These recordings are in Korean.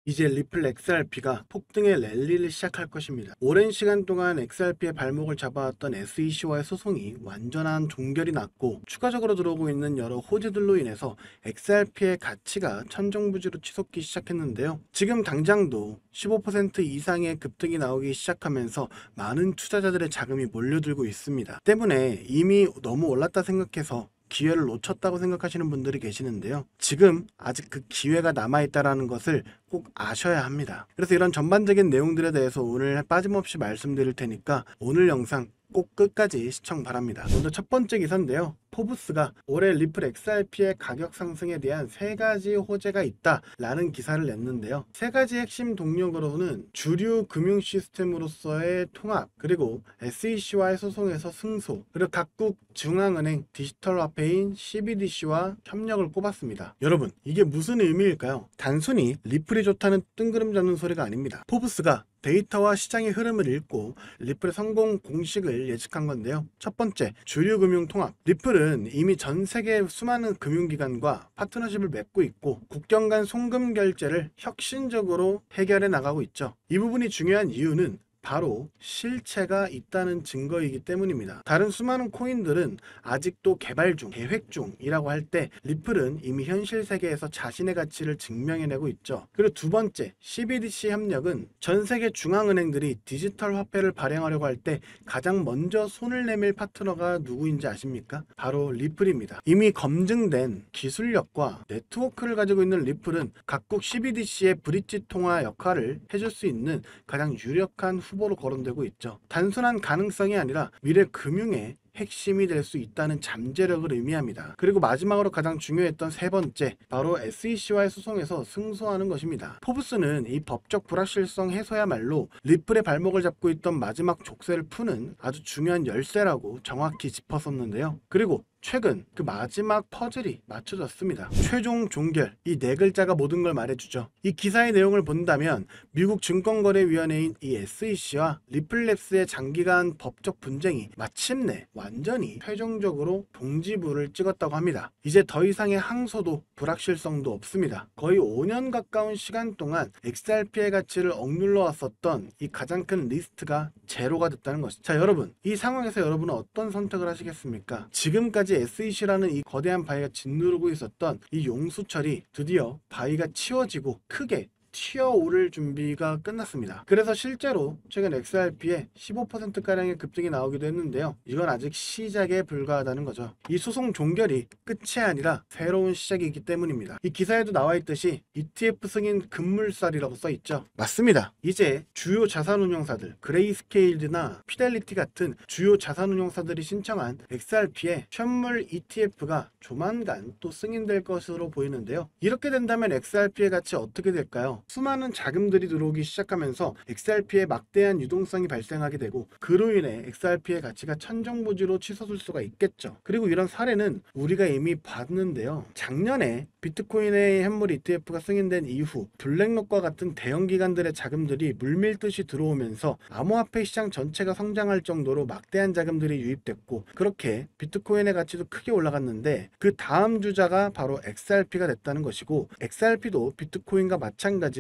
이제 리플 XRP가 폭등의 랠리를 시작할 것입니다. 오랜 시간 동안 XRP의 발목을 잡아왔던 SEC와의 소송이 완전한 종결이 났고, 추가적으로 들어오고 있는 여러 호재들로 인해서 XRP의 가치가 천정부지로 치솟기 시작했는데요. 지금 당장도 15% 이상의 급등이 나오기 시작하면서 많은 투자자들의 자금이 몰려들고 있습니다. 때문에 이미 너무 올랐다 생각해서 기회를 놓쳤다고 생각하시는 분들이 계시는데요. 지금 아직 그 기회가 남아있다는 것을 꼭 아셔야 합니다. 그래서 이런 전반적인 내용들에 대해서 오늘 빠짐없이 말씀드릴 테니까 오늘 영상 꼭 끝까지 시청 바랍니다. 먼저 첫 번째 기사인데요. 포브스가 올해 리플 XRP의 가격 상승에 대한 3가지 호재가 있다라는 기사를 냈는데요. 3가지 핵심 동력으로는 주류 금융 시스템으로서의 통합, 그리고 SEC와의 소송에서 승소, 그리고 각국 중앙은행 디지털 화폐인 CBDC와 협력을 꼽았습니다. 여러분, 이게 무슨 의미일까요? 단순히 리플이 좋다는 뜬구름 잡는 소리가 아닙니다. 포브스가 데이터와 시장의 흐름을 읽고 리플의 성공 공식을 예측한 건데요. 첫 번째, 주류 금융 통합. 리플은 이미 전 세계 수많은 금융기관과 파트너십을 맺고 있고 국경 간 송금 결제를 혁신적으로 해결해 나가고 있죠. 이 부분이 중요한 이유는 바로 실체가 있다는 증거이기 때문입니다. 다른 수많은 코인들은 아직도 개발 중, 계획 중이라고 할 때 리플은 이미 현실 세계에서 자신의 가치를 증명해내고 있죠. 그리고 두 번째, CBDC 협력은 전 세계 중앙은행들이 디지털 화폐를 발행하려고 할 때 가장 먼저 손을 내밀 파트너가 누구인지 아십니까? 바로 리플입니다. 이미 검증된 기술력과 네트워크를 가지고 있는 리플은 각국 CBDC의 브릿지 통화 역할을 해줄 수 있는 가장 유력한 후보로 거론되고 있죠. 단순한 가능성이 아니라 미래 금융의 핵심이 될 수 있다는 잠재력을 의미합니다. 그리고 마지막으로 가장 중요했던 세 번째, 바로 SEC와의 소송에서 승소하는 것입니다. 포브스는 이 법적 불확실성 해소야말로 리플의 발목을 잡고 있던 마지막 족쇄를 푸는 아주 중요한 열쇠라고 정확히 짚었었는데요. 그리고 최근 그 마지막 퍼즐이 맞춰졌습니다. 최종 종결, 이 4글자가 모든 걸 말해주죠. 이 기사의 내용을 본다면 미국 증권거래위원회인 이 SEC와 리플랩스의 장기간 법적 분쟁이 마침내 완전히 최종적으로 동지부를 찍었다고 합니다. 이제 더 이상의 항소도 불확실성도 없습니다. 거의 5년 가까운 시간 동안 XRP의 가치를 억눌러 왔었던 이 가장 큰 리스트가 제로가 됐다는 것이죠. 자, 여러분, 이 상황에서 여러분은 어떤 선택을 하시겠습니까? 지금까지 SEC라는 이 거대한 바위가 짓누르고 있었던 이 용수철이 드디어 바위가 치워지고 크게 튀어오를 준비가 끝났습니다. 그래서 실제로 최근 XRP에 15%가량의 급등이 나오기도 했는데요. 이건 아직 시작에 불과하다는 거죠. 이 소송 종결이 끝이 아니라 새로운 시작이기 때문입니다. 이 기사에도 나와 있듯이 ETF 승인 급물살이라고 써 있죠. 맞습니다. 이제 주요 자산운용사들, 그레이스케일드나 피델리티 같은 주요 자산운용사들이 신청한 XRP의 현물 ETF가 조만간 또 승인될 것으로 보이는데요. 이렇게 된다면 XRP의 가치 어떻게 될까요? 수많은 자금들이 들어오기 시작하면서 XRP의 막대한 유동성이 발생하게 되고, 그로 인해 XRP의 가치가 천정부지로 치솟을 수가 있겠죠. 그리고 이런 사례는 우리가 이미 봤는데요. 작년에 비트코인의 현물 ETF가 승인된 이후 블랙록과 같은 대형 기관들의 자금들이 물밀듯이 들어오면서 암호화폐 시장 전체가 성장할 정도로 막대한 자금들이 유입됐고, 그렇게 비트코인의 가치도 크게 올라갔는데 그 다음 주자가 바로 XRP가 됐다는 것이고, XRP도 비트코인과 마찬가지로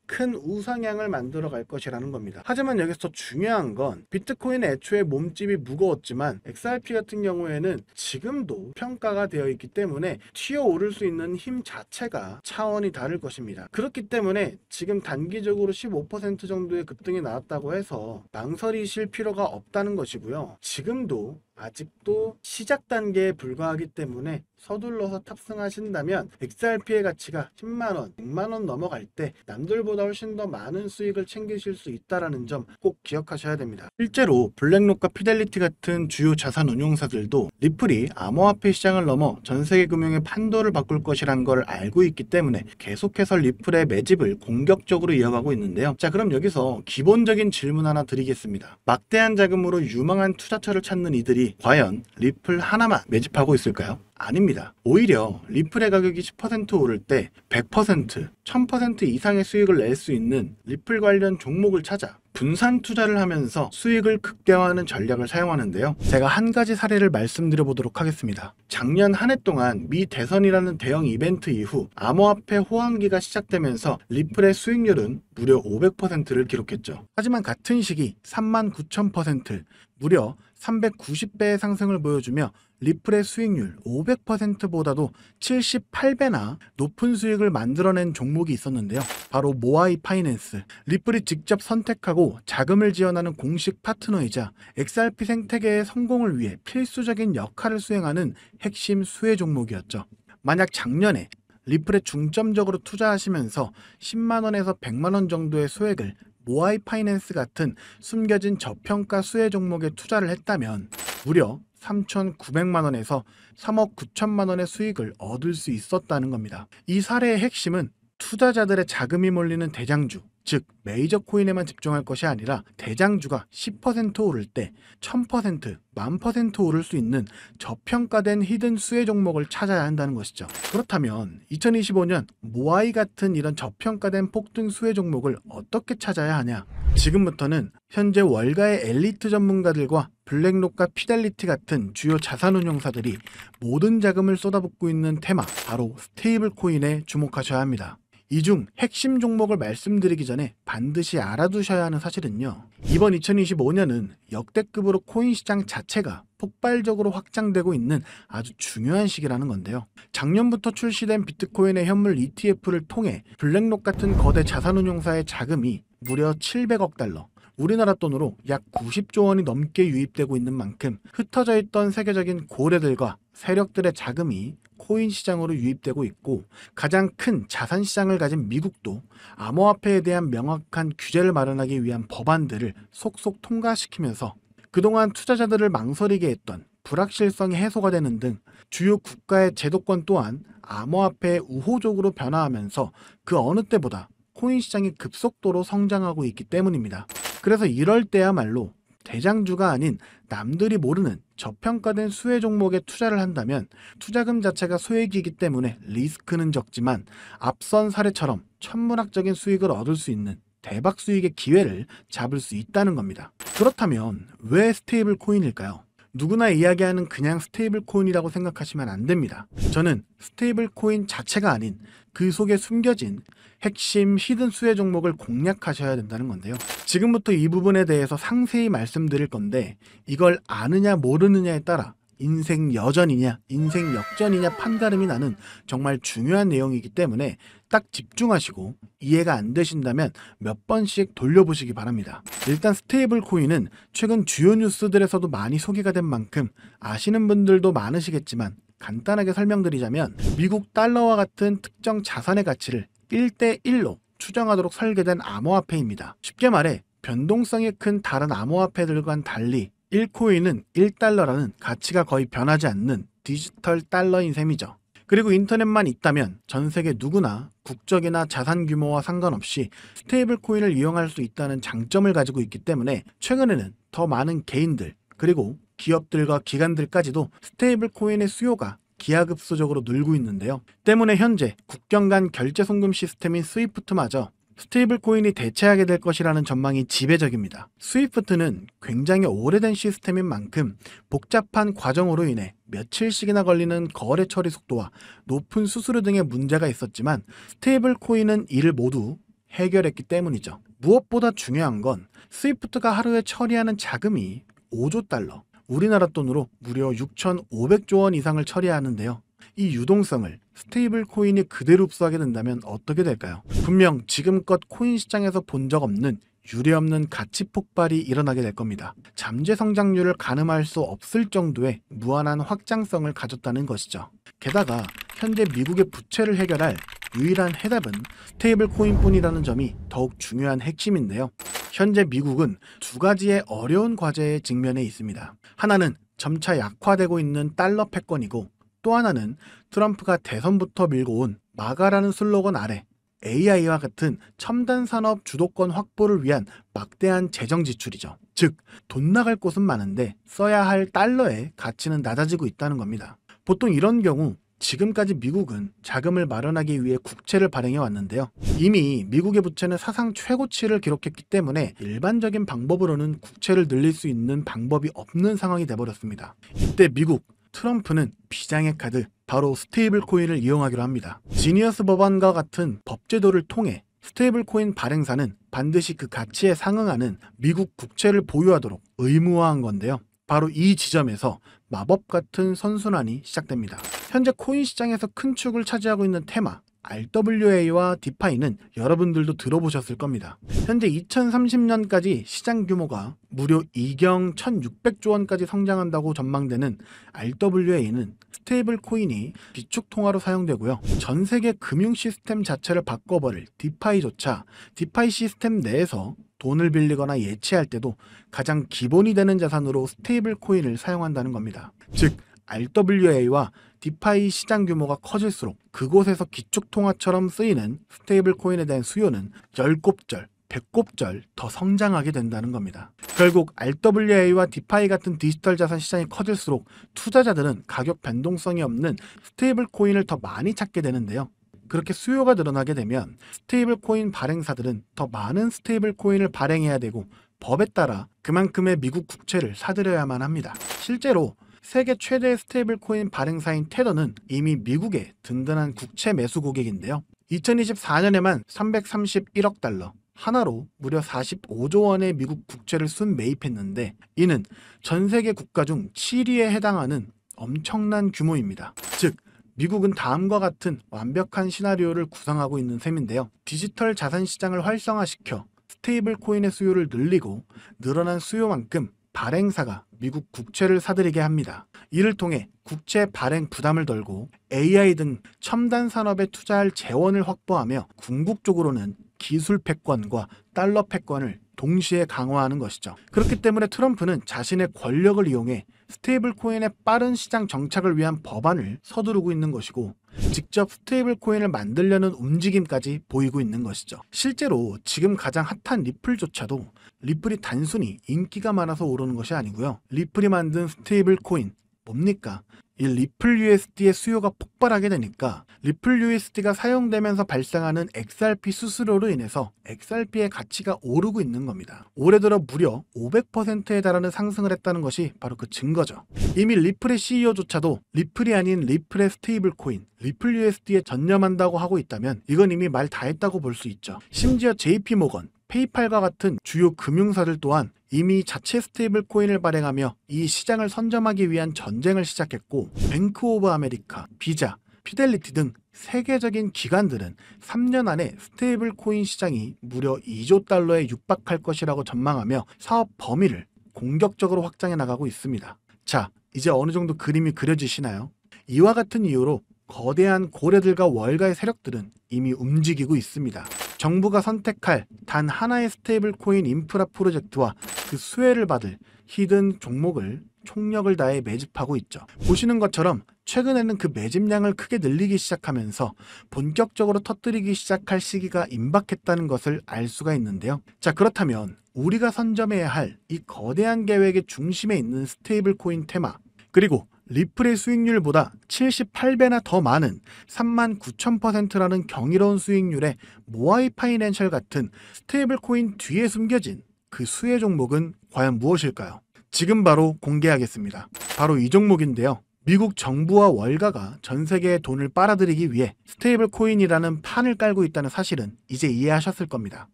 큰 우상향을 만들어 갈 것이라는 겁니다. 하지만 여기서 중요한 건 비트코인의 애초에 몸집이 무거웠지만 XRP 같은 경우에는 지금도 평가가 되어 있기 때문에 튀어오를 수 있는 힘 자체가 차원이 다를 것입니다. 그렇기 때문에 지금 단기적으로 15% 정도의 급등이 나왔다고 해서 망설이실 필요가 없다는 것이고요. 지금도 아직도 시작 단계에 불과하기 때문에 서둘러서 탑승하신다면 XRP의 가치가 10만원, 100만원 넘어갈 때 남들보다 훨씬 더 많은 수익을 챙기실 수 있다는 점 꼭 기억하셔야 됩니다. 실제로 블랙록과 피델리티 같은 주요 자산 운용사들도 리플이 암호화폐 시장을 넘어 전세계 금융의 판도를 바꿀 것이란 걸 알고 있기 때문에 계속해서 리플의 매집을 공격적으로 이어가고 있는데요. 자, 그럼 여기서 기본적인 질문 하나 드리겠습니다. 막대한 자금으로 유망한 투자처를 찾는 이들이 과연 리플 하나만 매집하고 있을까요? 아닙니다. 오히려 리플의 가격이 10% 오를 때 100%, 1000% 이상의 수익을 낼 수 있는 리플 관련 종목을 찾아 분산 투자를 하면서 수익을 극대화하는 전략을 사용하는데요. 제가 한 가지 사례를 말씀드려 보도록 하겠습니다. 작년 한 해 동안 미 대선이라는 대형 이벤트 이후 암호화폐 호황기가 시작되면서 리플의 수익률은 무려 500%를 기록했죠. 하지만 같은 시기 39,000%, 무려 390배의 상승을 보여주며 리플의 수익률 500%보다도 78배나 높은 수익을 만들어낸 종목이 있었는데요. 바로 모아이 파이낸스. 리플이 직접 선택하고 자금을 지원하는 공식 파트너이자 XRP 생태계의 성공을 위해 필수적인 역할을 수행하는 핵심 수혜 종목이었죠. 만약 작년에 리플에 중점적으로 투자하시면서 10만원에서 100만원 정도의 소액을 모아이 파이낸스 같은 숨겨진 저평가 수혜 종목에 투자를 했다면 무려 3,900만원에서 3억 9천만원의 수익을 얻을 수 있었다는 겁니다. 이 사례의 핵심은 투자자들의 자금이 몰리는 대장주, 즉 메이저 코인에만 집중할 것이 아니라 대장주가 10% 오를 때 1000%, 10,000% 오를 수 있는 저평가된 히든 수혜 종목을 찾아야 한다는 것이죠. 그렇다면 2025년 모아이 같은 이런 저평가된 폭등 수혜 종목을 어떻게 찾아야 하냐? 지금부터는 현재 월가의 엘리트 전문가들과 블랙록과 피델리티 같은 주요 자산운용사들이 모든 자금을 쏟아붓고 있는 테마, 바로 스테이블 코인에 주목하셔야 합니다. 이 중 핵심 종목을 말씀드리기 전에 반드시 알아두셔야 하는 사실은요. 이번 2025년은 역대급으로 코인 시장 자체가 폭발적으로 확장되고 있는 아주 중요한 시기라는 건데요. 작년부터 출시된 비트코인의 현물 ETF를 통해 블랙록 같은 거대 자산운용사의 자금이 무려 700억 달러, 우리나라 돈으로 약 90조 원이 넘게 유입되고 있는 만큼 흩어져 있던 세계적인 고래들과 세력들의 자금이 코인 시장으로 유입되고 있고, 가장 큰 자산 시장을 가진 미국도 암호화폐에 대한 명확한 규제를 마련하기 위한 법안들을 속속 통과시키면서 그동안 투자자들을 망설이게 했던 불확실성이 해소가 되는 등 주요 국가의 제도권 또한 암호화폐에 우호적으로 변화하면서 그 어느 때보다 코인 시장이 급속도로 성장하고 있기 때문입니다. 그래서 이럴 때야말로 대장주가 아닌 남들이 모르는 저평가된 수혜 종목에 투자를 한다면 투자금 자체가 소액이기 때문에 리스크는 적지만 앞선 사례처럼 천문학적인 수익을 얻을 수 있는 대박 수익의 기회를 잡을 수 있다는 겁니다. 그렇다면 왜 스테이블 코인일까요? 누구나 이야기하는 그냥 스테이블 코인이라고 생각하시면 안 됩니다. 저는 스테이블 코인 자체가 아닌 그 속에 숨겨진 핵심 히든 수혜 종목을 공략하셔야 된다는 건데요. 지금부터 이 부분에 대해서 상세히 말씀드릴 건데, 이걸 아느냐 모르느냐에 따라 인생 여전이냐 인생 역전이냐 판가름이 나는 정말 중요한 내용이기 때문에 딱 집중하시고 이해가 안 되신다면 몇 번씩 돌려보시기 바랍니다. 일단 스테이블 코인은 최근 주요 뉴스들에서도 많이 소개가 된 만큼 아시는 분들도 많으시겠지만, 간단하게 설명드리자면 미국 달러와 같은 특정 자산의 가치를 1대1로 추정하도록 설계된 암호화폐입니다. 쉽게 말해 변동성이 큰 다른 암호화폐들과는 달리 1코인은 1달러라는 가치가 거의 변하지 않는 디지털 달러인 셈이죠. 그리고 인터넷만 있다면 전 세계 누구나 국적이나 자산 규모와 상관없이 스테이블 코인을 이용할 수 있다는 장점을 가지고 있기 때문에 최근에는 더 많은 개인들 그리고 기업들과 기관들까지도 스테이블 코인의 수요가 기하급수적으로 늘고 있는데요. 때문에 현재 국경 간 결제 송금 시스템인 스위프트마저 스테이블 코인이 대체하게 될 것이라는 전망이 지배적입니다. 스위프트는 굉장히 오래된 시스템인 만큼 복잡한 과정으로 인해 며칠씩이나 걸리는 거래 처리 속도와 높은 수수료 등의 문제가 있었지만 스테이블 코인은 이를 모두 해결했기 때문이죠. 무엇보다 중요한 건 스위프트가 하루에 처리하는 자금이 5조 달러, 우리나라 돈으로 무려 6,500조 원 이상을 처리하는데요. 이 유동성을 스테이블 코인이 그대로 흡수하게 된다면 어떻게 될까요? 분명 지금껏 코인 시장에서 본 적 없는 유례없는 가치 폭발이 일어나게 될 겁니다. 잠재 성장률을 가늠할 수 없을 정도의 무한한 확장성을 가졌다는 것이죠. 게다가 현재 미국의 부채를 해결할 유일한 해답은 스테이블 코인뿐이라는 점이 더욱 중요한 핵심인데요. 현재 미국은 두 가지의 어려운 과제에 직면해 있습니다. 하나는 점차 약화되고 있는 달러 패권이고, 또 하나는 트럼프가 대선부터 밀고 온 마가라는 슬로건 아래 AI와 같은 첨단 산업 주도권 확보를 위한 막대한 재정 지출이죠. 즉, 돈 나갈 곳은 많은데 써야 할 달러의 가치는 낮아지고 있다는 겁니다. 보통 이런 경우 지금까지 미국은 자금을 마련하기 위해 국채를 발행해 왔는데요. 이미 미국의 부채는 사상 최고치를 기록했기 때문에 일반적인 방법으로는 국채를 늘릴 수 있는 방법이 없는 상황이 돼버렸습니다. 이때 미국 트럼프는 비장의 카드, 바로 스테이블 코인을 이용하기로 합니다. 지니어스 법안과 같은 법제도를 통해 스테이블 코인 발행사는 반드시 그 가치에 상응하는 미국 국채를 보유하도록 의무화한 건데요. 바로 이 지점에서 마법 같은 선순환이 시작됩니다. 현재 코인 시장에서 큰 축을 차지하고 있는 테마 RWA와 디파이는 여러분들도 들어보셨을 겁니다. 현재 2030년까지 시장 규모가 무려 2경 1600조 원까지 성장한다고 전망되는 RWA는 스테이블 코인이 비축 통화로 사용되고요. 전 세계 금융 시스템 자체를 바꿔버릴 디파이조차 디파이 시스템 내에서 돈을 빌리거나 예치할 때도 가장 기본이 되는 자산으로 스테이블 코인을 사용한다는 겁니다. 즉 RWA와 디파이 시장 규모가 커질수록 그곳에서 기축통화처럼 쓰이는 스테이블 코인에 대한 수요는 10곱절, 100곱절 더 성장하게 된다는 겁니다. 결국 RWA와 디파이 같은 디지털 자산 시장이 커질수록 투자자들은 가격 변동성이 없는 스테이블 코인을 더 많이 찾게 되는데요. 그렇게 수요가 늘어나게 되면 스테이블 코인 발행사들은 더 많은 스테이블 코인을 발행해야 되고 법에 따라 그만큼의 미국 국채를 사들여야만 합니다. 실제로 세계 최대의 스테이블 코인 발행사인 테더는 이미 미국의 든든한 국채 매수 고객인데요. 2024년에만 331억 달러, 하나로 무려 45조 원의 미국 국채를 순매입했는데 이는 전 세계 국가 중 7위에 해당하는 엄청난 규모입니다. 즉 미국은 다음과 같은 완벽한 시나리오를 구상하고 있는 셈인데요. 디지털 자산 시장을 활성화시켜 스테이블 코인의 수요를 늘리고 늘어난 수요만큼 발행사가 미국 국채를 사들이게 합니다. 이를 통해 국채 발행 부담을 덜고 AI 등 첨단 산업에 투자할 재원을 확보하며 궁극적으로는 기술 패권과 달러 패권을 동시에 강화하는 것이죠. 그렇기 때문에 트럼프는 자신의 권력을 이용해 스테이블 코인의 빠른 시장 정착을 위한 법안을 서두르고 있는 것이고 직접 스테이블 코인을 만들려는 움직임까지 보이고 있는 것이죠. 실제로 지금 가장 핫한 리플조차도 리플이 단순히 인기가 많아서 오르는 것이 아니고요. 리플이 만든 스테이블 코인 뭡니까? 이 리플 USD의 수요가 폭발하게 되니까 리플 USD가 사용되면서 발생하는 XRP 수수료로 인해서 XRP의 가치가 오르고 있는 겁니다. 올해 들어 무려 500%에 달하는 상승을 했다는 것이 바로 그 증거죠. 이미 리플의 CEO조차도 리플이 아닌 리플의 스테이블 코인, 리플 USD에 전념한다고 하고 있다면 이건 이미 말 다 했다고 볼 수 있죠. 심지어 JP모건, 페이팔과 같은 주요 금융사들 또한 이미 자체 스테이블 코인을 발행하며 이 시장을 선점하기 위한 전쟁을 시작했고 뱅크 오브 아메리카, 비자, 피델리티 등 세계적인 기관들은 3년 안에 스테이블 코인 시장이 무려 2조 달러에 육박할 것이라고 전망하며 사업 범위를 공격적으로 확장해 나가고 있습니다. 자, 이제 어느 정도 그림이 그려지시나요? 이와 같은 이유로 거대한 고래들과 월가의 세력들은 이미 움직이고 있습니다. 정부가 선택할 단 하나의 스테이블 코인 인프라 프로젝트와 그 수혜를 받을 히든 종목을 총력을 다해 매집하고 있죠. 보시는 것처럼 최근에는 그 매집량을 크게 늘리기 시작하면서 본격적으로 터뜨리기 시작할 시기가 임박했다는 것을 알 수가 있는데요. 자, 그렇다면 우리가 선점해야 할 이 거대한 계획의 중심에 있는 스테이블 코인 테마, 그리고 리플의 수익률보다 78배나 더 많은 39,000%라는 경이로운 수익률의 모아이 파이낸셜 같은 스테이블 코인 뒤에 숨겨진 그 수혜 종목은 과연 무엇일까요? 지금 바로 공개하겠습니다. 바로 이 종목인데요. 미국 정부와 월가가 전 세계의 돈을 빨아들이기 위해 스테이블 코인이라는 판을 깔고 있다는 사실은 이제 이해하셨을 겁니다.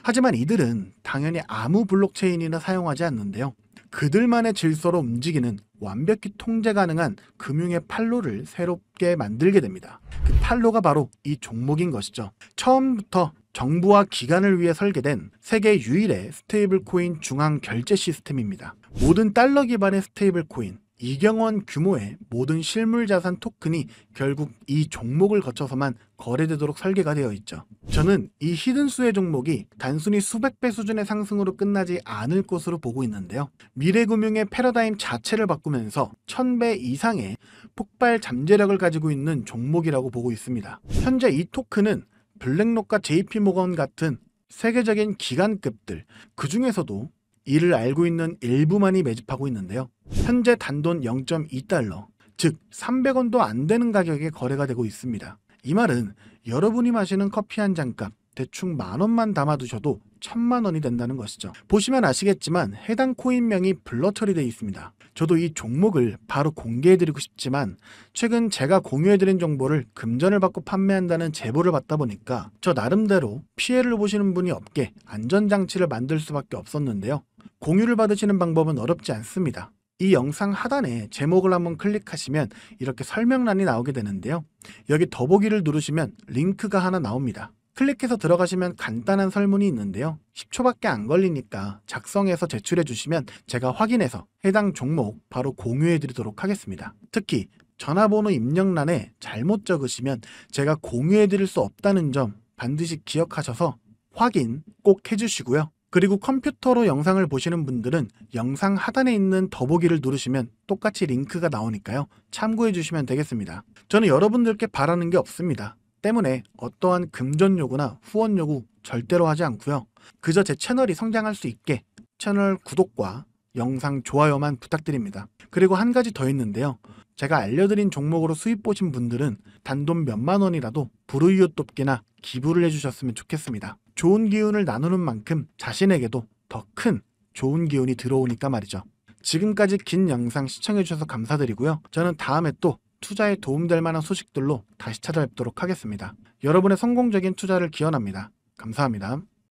하지만 이들은 당연히 아무 블록체인이나 사용하지 않는데요. 그들만의 질서로 움직이는 완벽히 통제 가능한 금융의 판로를 새롭게 만들게 됩니다. 그 판로가 바로 이 종목인 것이죠. 처음부터 정부와 기관을 위해 설계된 세계 유일의 스테이블 코인 중앙 결제 시스템입니다. 모든 달러 기반의 스테이블 코인, 2경원 규모의 모든 실물 자산 토큰이 결국 이 종목을 거쳐서만 거래되도록 설계가 되어 있죠. 저는 이 히든 수혜 종목이 단순히 수백 배 수준의 상승으로 끝나지 않을 것으로 보고 있는데요. 미래금융의 패러다임 자체를 바꾸면서 1000배 이상의 폭발 잠재력을 가지고 있는 종목이라고 보고 있습니다. 현재 이 토큰은 블랙록과 JP모건 같은 세계적인 기관급들, 그 중에서도 이를 알고 있는 일부만이 매집하고 있는데요. 현재 단돈 0.2달러, 즉 300원도 안 되는 가격에 거래가 되고 있습니다. 이 말은 여러분이 마시는 커피 한 잔값 대충 10,000원만 담아두셔도 1,000,000원이 된다는 것이죠. 보시면 아시겠지만 해당 코인명이 블러 처리되어 있습니다. 저도 이 종목을 바로 공개해드리고 싶지만 최근 제가 공유해드린 정보를 금전을 받고 판매한다는 제보를 받다 보니까 저 나름대로 피해를 보시는 분이 없게 안전장치를 만들 수밖에 없었는데요. 공유를 받으시는 방법은 어렵지 않습니다. 이 영상 하단에 제목을 한번 클릭하시면 이렇게 설명란이 나오게 되는데요. 여기 더보기를 누르시면 링크가 하나 나옵니다. 클릭해서 들어가시면 간단한 설문이 있는데요. 10초밖에 안 걸리니까 작성해서 제출해 주시면 제가 확인해서 해당 종목 바로 공유해 드리도록 하겠습니다. 특히 전화번호 입력란에 잘못 적으시면 제가 공유해 드릴 수 없다는 점 반드시 기억하셔서 확인 꼭 해주시고요. 그리고 컴퓨터로 영상을 보시는 분들은 영상 하단에 있는 더보기를 누르시면 똑같이 링크가 나오니까요. 참고해 주시면 되겠습니다. 저는 여러분들께 바라는 게 없습니다. 때문에 어떠한 금전 요구나 후원 요구 절대로 하지 않고요. 그저 제 채널이 성장할 수 있게 채널 구독과 영상 좋아요만 부탁드립니다. 그리고 한 가지 더 있는데요. 제가 알려드린 종목으로 수익 보신 분들은 단돈 몇만 원이라도 불우이웃 돕기나 기부를 해주셨으면 좋겠습니다. 좋은 기운을 나누는 만큼 자신에게도 더 큰 좋은 기운이 들어오니까 말이죠. 지금까지 긴 영상 시청해주셔서 감사드리고요. 저는 다음에 또 투자에 도움될 만한 소식들로 다시 찾아뵙도록 하겠습니다. 여러분의 성공적인 투자를 기원합니다. 감사합니다.